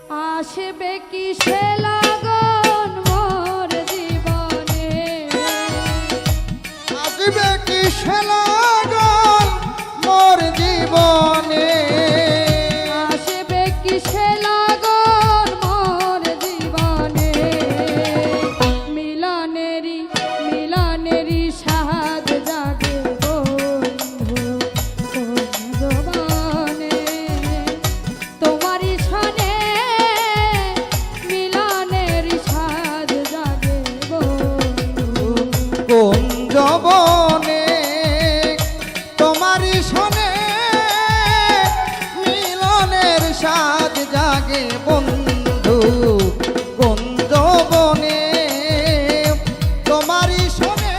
আসবে কিসে লাগন মোর জীবনে, আসবে কিসে লাগন মোর জীবনে, আসবে কিসে লাগন মোর জীবনে, মিলনেরি মিলনেরি সাদ জাগে বন্ধু কোন জবানে, তোমারই সনে মিলনেরি সাদ জাগে বন্ধু কোন যবনে তোমারই শোনে মিলনের স্বাদ জাগে বন্ধু, কোন যবনে তোমারই শোনে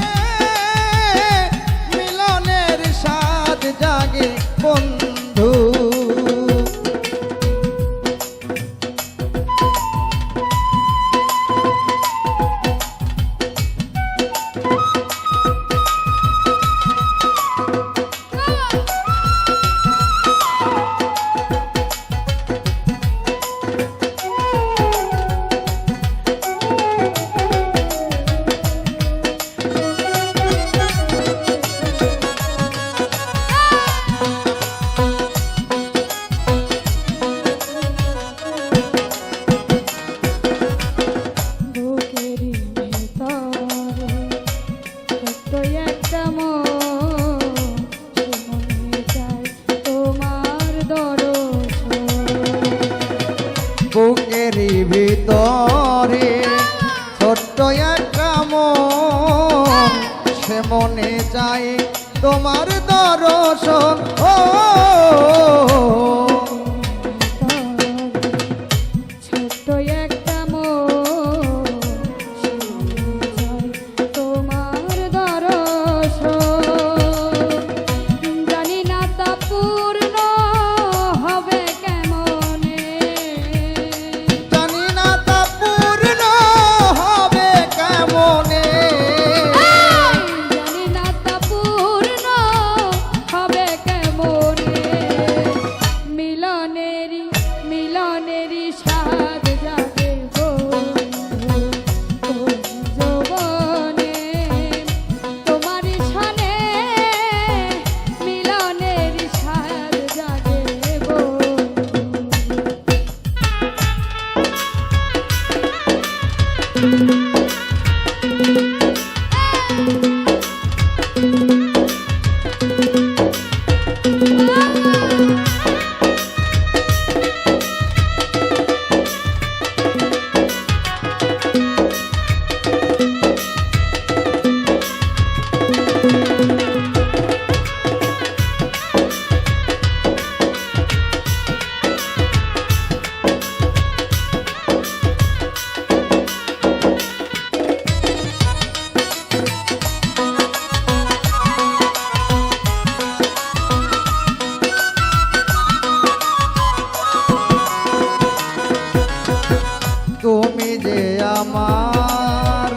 মিলনের স্বাদ জাগে বন্ধু। বুকেরই ভেতরে ছোট্ট একটা মন, সে মনে চায় তোমার দর্শন, বুকেরই ভিতরে ছোট্ট একটা মন, সে মনে চায় তোমার দর্শন। ও ছোট্ট একটা মন, সে মনে চায় তোমার দর্শন, জানি না তা পূর্ণ হবে কেমনে, জানি না তা পূর্ণ হবে কেমনে, জানি না তা পূর্ণ হবে কেমনে, মিলনেরি মিলনেরি স্বাদ জাগে বন্ধু কোন যৌবনে, তোমারই সনে মিলনেরি স্বাদ জাগে বন্ধু। তুমি যে আমার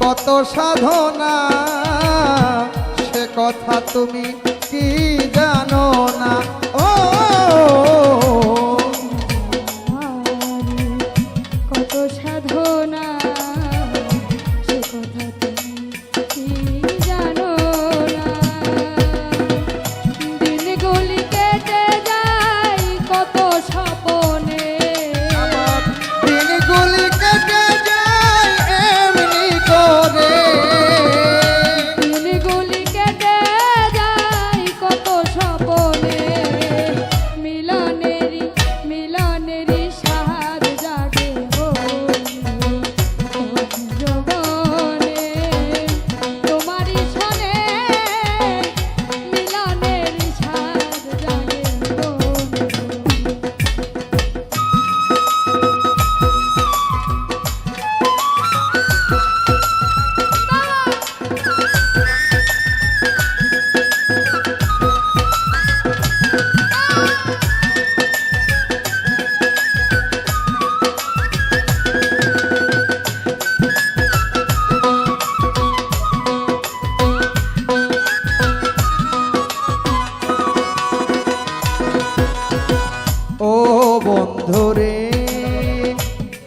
কত সাধনা, সে কথা তুমি কি জানো না। ও কত সাধনা, সে কথা তুমি কি জানো না, দিনগুলি কেটে যায় কত স্বপনে, আমার দিনগুলি কেটে যায় এমনি করে, দিনগুলি কেটে যায় কত স্বপনে, মিলনে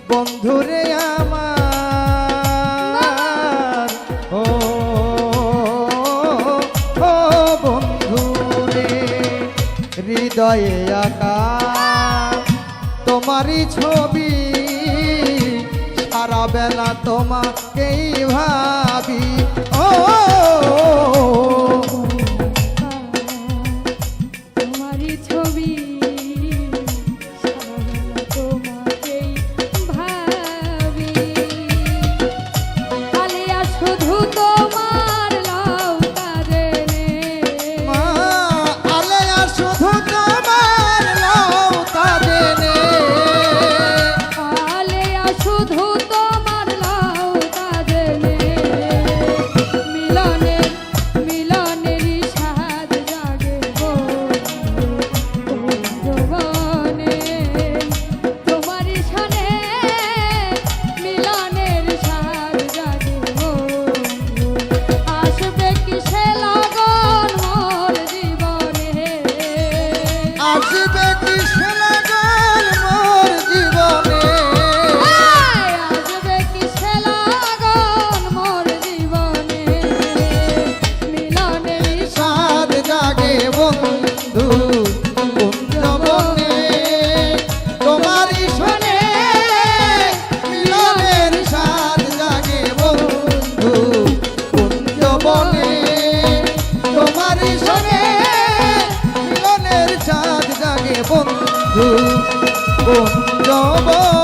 বন্ধুরে আমার ও ও বন্ধুরে হৃদয়ে আঁকা তোমারই ছবি সারা বেলা তোমাকেই ভাবি ও তোমারই ছবি সারাবেলা তোমাকেই ভাবি আলিয়া শুধু তোমার লৌকা জেনে মা আলেয়া শুধু তোমার লৌকা জেনে আলিয়া শুধু তোমার লৌকা জেনে মিলনেরই স্বাদ জাগে গো যৌবনে তোমারই সনে মিলনের স্বাদ জাগে গো আসবে কিসে লগন মোর জীবনে আসবে কৃষ্ণ লাগন মোর জীবনে আসবে কিসে লগন মোর জীবনে মিলনেরই সাদ জাগে বন্ধু কুঞ্জবনে তোমারই শোনে মিলনের সাদ জাগে বন্ধু কুঞ্জবনে তোমারই শোনে মিলনের সাদ জাগে বন্ধু কুঞ্জবনে